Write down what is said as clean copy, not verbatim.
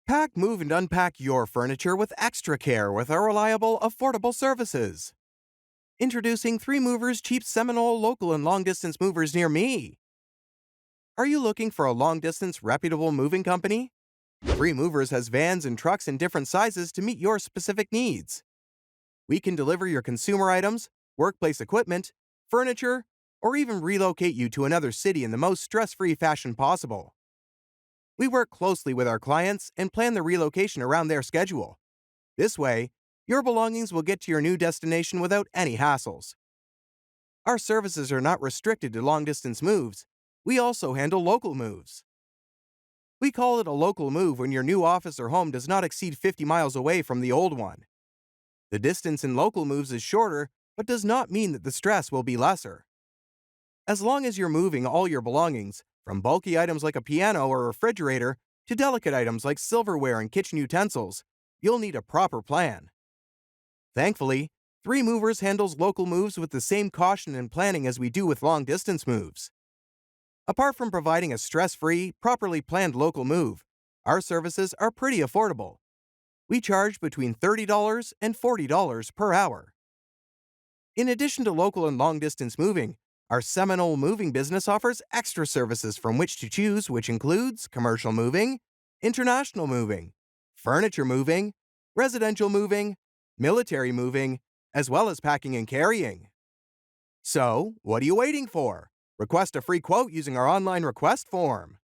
Pack, move, and unpack your furniture with extra care with our reliable, affordable services. Introducing 3 Movers Cheap Seminole local and long distance movers near me. Are you looking for a long distance, reputable moving company? 3 Movers has vans and trucks in different sizes to meet your specific needs. We can deliver your consumer items, workplace equipment, furniture, or even relocate you to another city in the most stress free fashion possible. We work closely with our clients and plan the relocation around their schedule. This way, your belongings will get to your new destination without any hassles. Our services are not restricted to long distance moves. We also handle local moves. We call it a local move when your new office or home does not exceed 50 miles away from the old one. The distance in local moves is shorter, but does not mean that the stress will be lesser. As long as you're moving all your belongings, from bulky items like a piano or refrigerator to delicate items like silverware and kitchen utensils, you'll need a proper plan. Thankfully, 3 Movers handles local moves with the same caution and planning as we do with long distance moves. Apart from providing a stress-free, properly planned local move, our services are pretty affordable. We charge between $30 and $40 per hour. In addition to local and long-distance moving, our Seminole moving business offers extra services from which to choose, which includes commercial moving, international moving, furniture moving, residential moving, military moving, as well as packing and carrying. So, what are you waiting for? Request a free quote using our online request form.